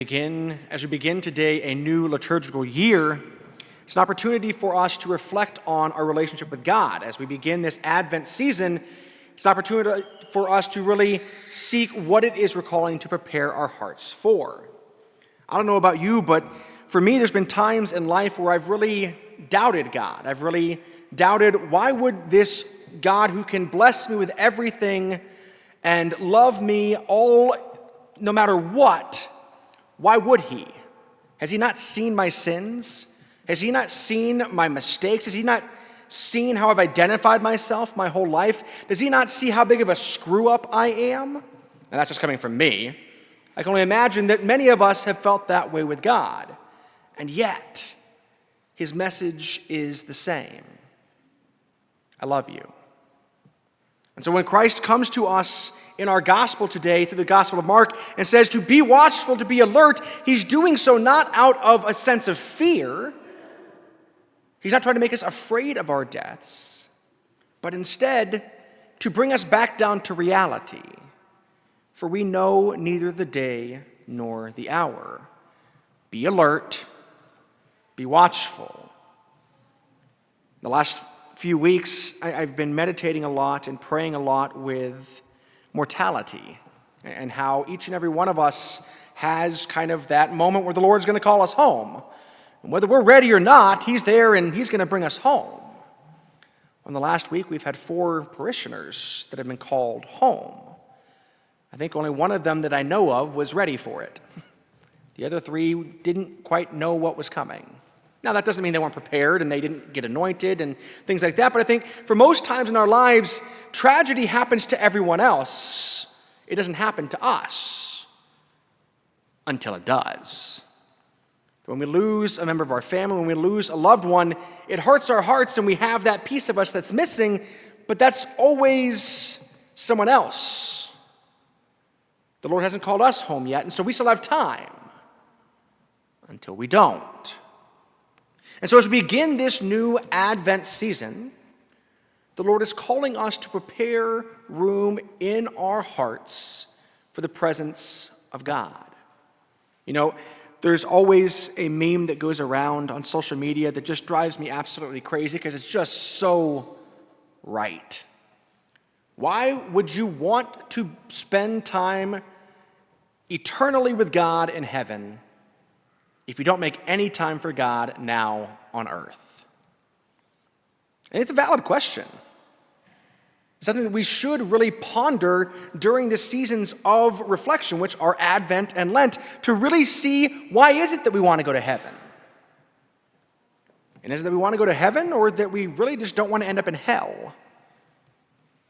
As we begin today a new liturgical year, it's an opportunity for us to reflect on our relationship with God. As we begin this Advent season, it's an opportunity for us to really seek what it is we're calling to prepare our hearts for. I don't know about you, but for me, there's been times in life where I've really doubted God. I've really doubted, why would this God who can bless me with everything and love me all, no matter what, why would he? Has he not seen my sins? Has he not seen my mistakes? Has he not seen how I've identified myself my whole life? Does he not see how big of a screw-up I am? And that's just coming from me. I can only imagine that many of us have felt that way with God. And yet, his message is the same. I love you. And so when Christ comes to us in our gospel today, through the Gospel of Mark, and says to be watchful, to be alert, he's doing so not out of a sense of fear. He's not trying to make us afraid of our deaths, but instead to bring us back down to reality. For we know neither the day nor the hour. Be alert, be watchful. The last few weeks, I've been meditating a lot and praying a lot with mortality and how each and every one of us has kind of that moment where the Lord's going to call us home. And whether we're ready or not, he's there and he's going to bring us home. In the last week, we've had 4 parishioners that have been called home. I think only one of them that I know of was ready for it. The other 3 didn't quite know what was coming. Now, that doesn't mean they weren't prepared and they didn't get anointed and things like that, but I think for most times in our lives, tragedy happens to everyone else. It doesn't happen to us until it does. When we lose a member of our family, when we lose a loved one, it hurts our hearts and we have that piece of us that's missing, but that's always someone else. The Lord hasn't called us home yet, and so we still have time until we don't. And so as we begin this new Advent season, the Lord is calling us to prepare room in our hearts for the presence of God. You know, there's always a meme that goes around on social media that just drives me absolutely crazy because it's just so right. Why would you want to spend time eternally with God in heaven if you don't make any time for God now on earth? And it's a valid question. It's something that we should really ponder during the seasons of reflection, which are Advent and Lent, to really see why is it that we want to go to heaven? And is it that we want to go to heaven or that we really just don't want to end up in hell?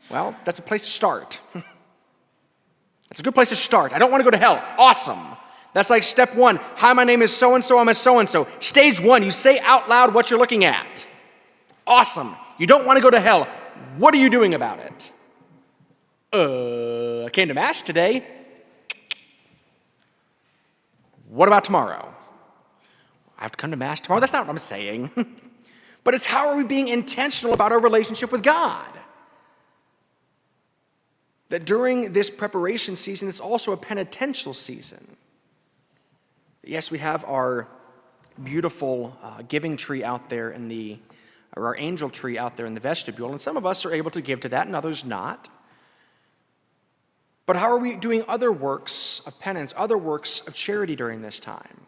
Well, that's a place to start. That's a good place to start. I don't want to go to hell. Awesome. That's like step 1. Hi, my name is so-and-so, I'm a so-and-so. Stage 1, you say out loud what you're looking at. Awesome. You don't want to go to hell. What are you doing about it? I came to Mass today. What about tomorrow? I have to come to Mass tomorrow? That's not what I'm saying. But it's how are we being intentional about our relationship with God? That during this preparation season, it's also a penitential season. Yes, we have our beautiful giving tree out there or our angel tree out there in the vestibule, and some of us are able to give to that and others not. But how are we doing other works of penance, other works of charity during this time?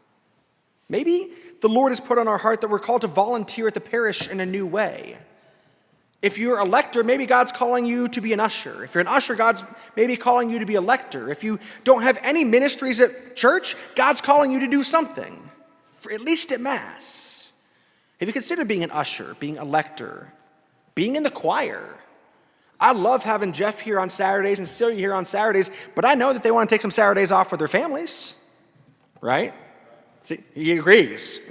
Maybe the Lord has put on our heart that we're called to volunteer at the parish in a new way. If you're a lector, maybe God's calling you to be an usher. If you're an usher, God's maybe calling you to be a lector. If you don't have any ministries at church, God's calling you to do something, at least at Mass. Have you considered being an usher, being a lector, being in the choir? I love having Jeff here on Saturdays and Celia here on Saturdays, but I know that they want to take some Saturdays off with their families, right? See, he agrees.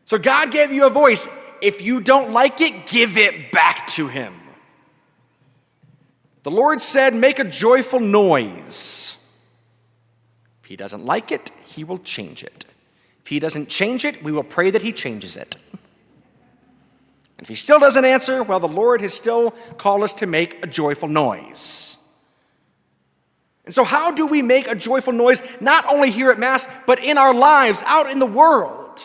So God gave you a voice. If you don't like it, give it back to him. The Lord said, make a joyful noise. If he doesn't like it, he will change it. If he doesn't change it, we will pray that he changes it. And if he still doesn't answer, well, the Lord has still called us to make a joyful noise. And so how do we make a joyful noise, not only here at Mass, but in our lives, out in the world?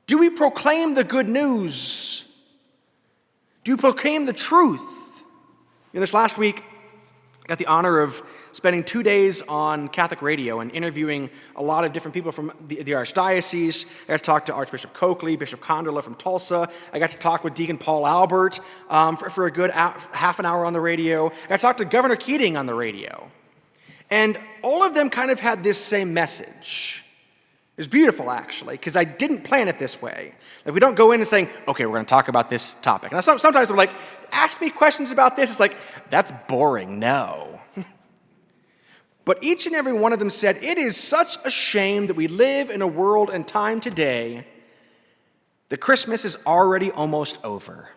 Do we proclaim the good news? Do we proclaim the truth? This last week, I got the honor of spending 2 days on Catholic radio and interviewing a lot of different people from the Archdiocese. I got to talk to Archbishop Coakley, Bishop Condola from Tulsa. I got to talk with Deacon Paul Albert for a good half an hour on the radio. I got to talk to Governor Keating on the radio. And all of them kind of had this same message. It was beautiful, actually, because I didn't plan it this way. Like, we don't go in and saying, okay, we're going to talk about this topic. And sometimes we're like, ask me questions about this. It's like, that's boring, no. But each and every one of them said, it is such a shame that we live in a world and time today that Christmas is already almost over.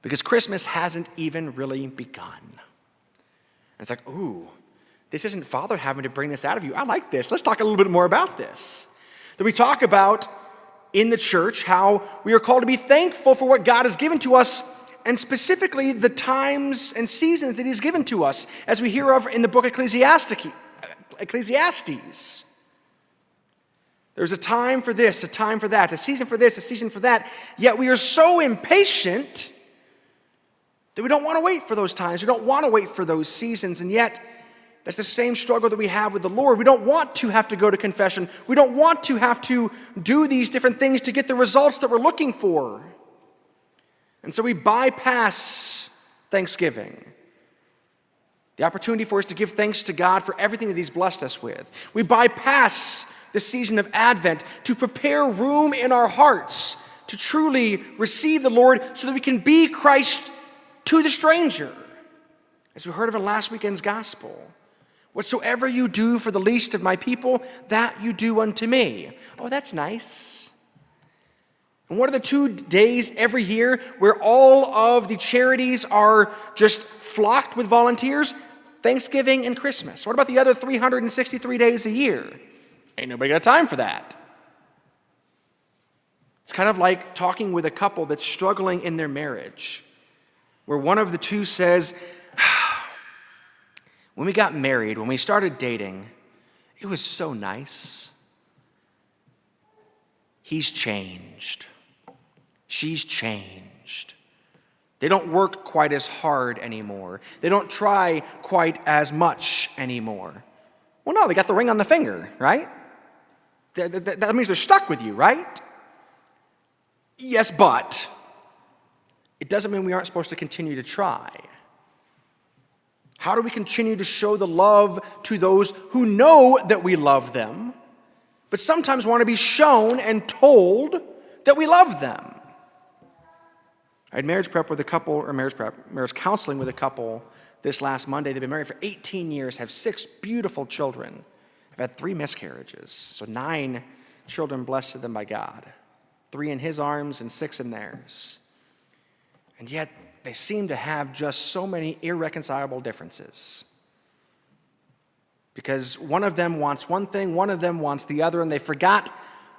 Because Christmas hasn't even really begun. And it's like, ooh, this isn't Father having to bring this out of you. I like this. Let's talk a little bit more about this. That we talk about in the church how we are called to be thankful for what God has given to us, and specifically the times and seasons that he's given to us, as we hear of in the book Ecclesiastes. There's a time for this, a time for that, a season for this, a season for that. Yet we are so impatient that we don't want to wait for those times. We don't want to wait for those seasons. And yet, that's the same struggle that we have with the Lord. We don't want to have to go to confession. We don't want to have to do these different things to get the results that we're looking for. And so we bypass Thanksgiving, the opportunity for us to give thanks to God for everything that he's blessed us with. We bypass the season of Advent to prepare room in our hearts to truly receive the Lord so that we can be Christ to the stranger. As we heard of in last weekend's gospel, whatsoever you do for the least of my people, that you do unto me. Oh, that's nice. And what are the 2 days every year where all of the charities are just flocked with volunteers? Thanksgiving and Christmas. What about the other 363 days a year? Ain't nobody got time for that. It's kind of like talking with a couple that's struggling in their marriage, where one of the two says, when we got married, when we started dating, it was so nice. He's changed. She's changed. They don't work quite as hard anymore. They don't try quite as much anymore. Well, no, they got the ring on the finger, right? That means they're stuck with you, right? Yes, but it doesn't mean we aren't supposed to continue to try. How do we continue to show the love to those who know that we love them, but sometimes want to be shown and told that we love them? I had marriage counseling with a couple this last Monday. They've been married for 18 years, have 6 beautiful children. Have had 3 miscarriages, so 9 children blessed to them by God. 3 in his arms and 6 in theirs. And yet, they seem to have just so many irreconcilable differences. Because one of them wants one thing, one of them wants the other, and they forgot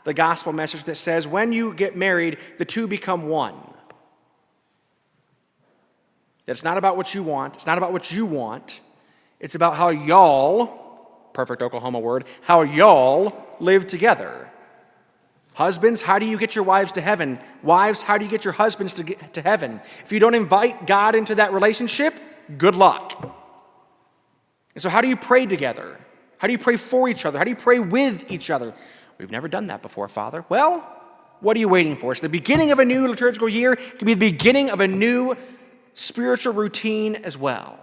the gospel message that says when you get married, the two become one. It's not about what you want. It's not about what you want. It's about how y'all, perfect Oklahoma word, how y'all live together. Husbands, how do you get your wives to heaven? Wives, how do you get your husbands to heaven? If you don't invite God into that relationship, good luck. And so how do you pray together? How do you pray for each other? How do you pray with each other? We've never done that before, Father. Well, what are you waiting for? It's the beginning of a new liturgical year. It can be the beginning of a new spiritual routine as well.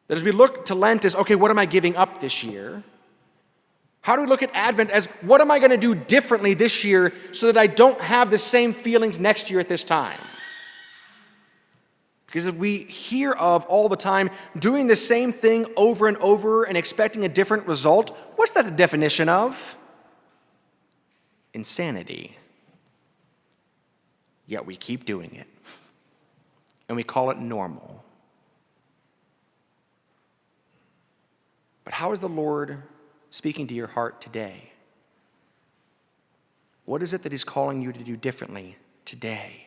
That as we look to Lent as, okay, what am I giving up this year? How do we look at Advent as, what am I going to do differently this year so that I don't have the same feelings next year at this time? Because if we hear of all the time doing the same thing over and over and expecting a different result, what's that the definition of? Insanity. Yet we keep doing it. And we call it normal. But how is the Lord speaking to your heart today? What is it that he's calling you to do differently today?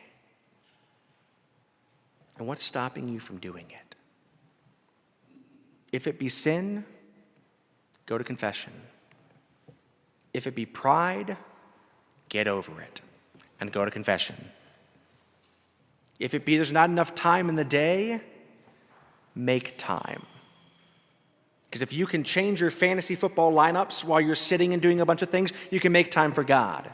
And what's stopping you from doing it? If it be sin, go to confession. If it be pride, get over it and go to confession. If it be there's not enough time in the day, make time. Because if you can change your fantasy football lineups while you're sitting and doing a bunch of things, you can make time for God.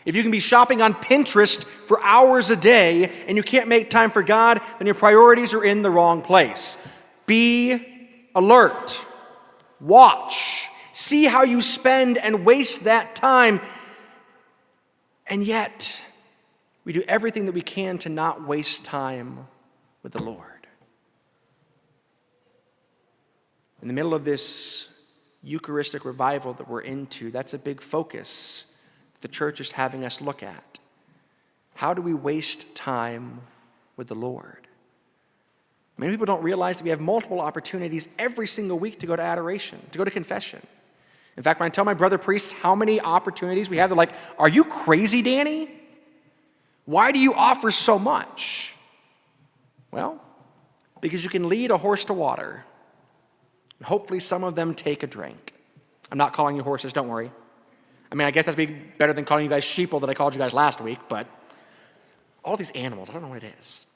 If you can be shopping on Pinterest for hours a day and you can't make time for God, then your priorities are in the wrong place. Be alert. Watch. See how you spend and waste that time. And yet, we do everything that we can to not waste time with the Lord. In the middle of this Eucharistic revival that we're into, that's a big focus the church is having us look at. How do we waste time with the Lord? Many people don't realize that we have multiple opportunities every single week to go to adoration, to go to confession. In fact, when I tell my brother priests how many opportunities we have, they're like, "Are you crazy, Danny? Why do you offer so much?" Well, because you can lead a horse to water. And hopefully some of them take a drink. I'm not calling you horses, don't worry. I mean, I guess that'd be better than calling you guys sheeple that I called you guys last week, but all these animals, I don't know what it is.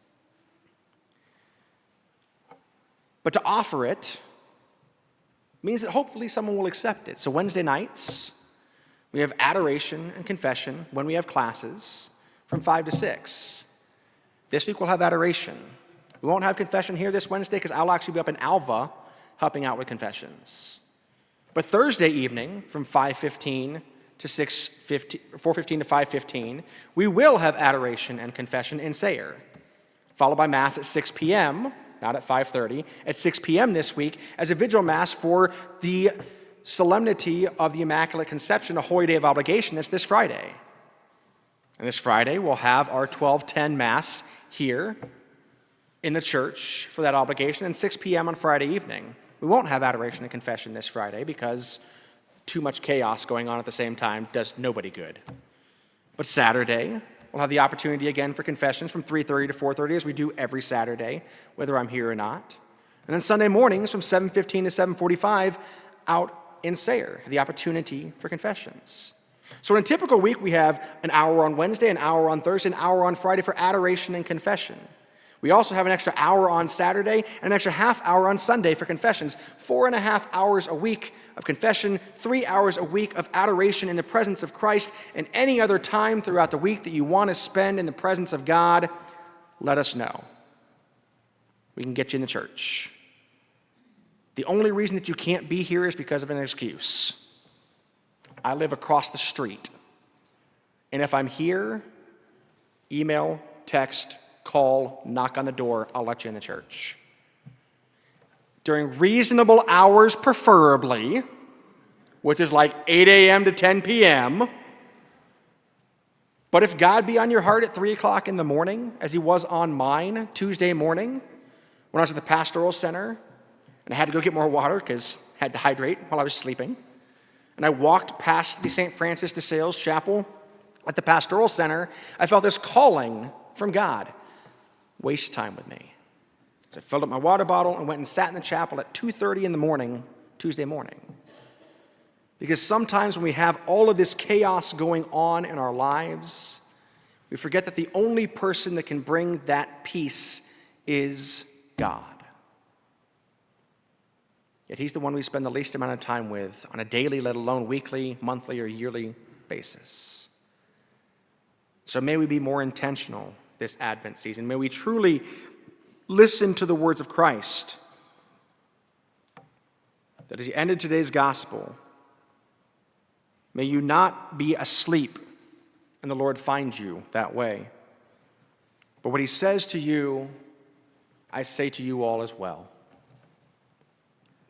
But to offer it means that hopefully someone will accept it. So Wednesday nights, we have adoration and confession when we have classes from 5 to 6. This week we'll have adoration. We won't have confession here this Wednesday because I'll actually be up in Alva helping out with confessions. But Thursday evening from 5:15 to 4:15 to 5:15, we will have adoration and confession in Sayre, followed by Mass at 6 p.m., not at 5:30, at 6 p.m. this week as a Vigil Mass for the Solemnity of the Immaculate Conception, a Holy Day of Obligation. That's this Friday. And this Friday, we'll have our 12:10 Mass here in the church for that obligation, and 6 p.m. on Friday evening. We won't have adoration and confession this Friday because too much chaos going on at the same time does nobody good. But Saturday, we'll have the opportunity again for confessions from 3:30 to 4:30, as we do every Saturday, whether I'm here or not. And then Sunday mornings from 7:15 to 7:45 out in Sayre, the opportunity for confessions. So in a typical week, we have an hour on Wednesday, an hour on Thursday, an hour on Friday for adoration and confession. We also have an extra hour on Saturday and an extra half hour on Sunday for confessions. 4.5 hours a week of confession, 3 hours a week of adoration in the presence of Christ, and any other time throughout the week that you want to spend in the presence of God, let us know. We can get you in the church. The only reason that you can't be here is because of an excuse. I live across the street. And if I'm here, email, text, call, knock on the door, I'll let you in the church. During reasonable hours, preferably, which is like 8 a.m. to 10 p.m. But if God be on your heart at 3 o'clock in the morning, as he was on mine Tuesday morning, when I was at the pastoral center, and I had to go get more water because I had to hydrate while I was sleeping, and I walked past the St. Francis de Sales Chapel at the pastoral center, I felt this calling from God. Waste time with me. So I filled up my water bottle and went and sat in the chapel at 2:30 in the morning, Tuesday morning. Because sometimes when we have all of this chaos going on in our lives, we forget that the only person that can bring that peace is God. Yet he's the one we spend the least amount of time with on a daily, let alone weekly, monthly, or yearly basis. So may we be more intentional this Advent season. May we truly listen to the words of Christ, that as he ended today's gospel, may you not be asleep and the Lord find you that way. But what he says to you, I say to you all as well.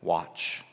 Watch.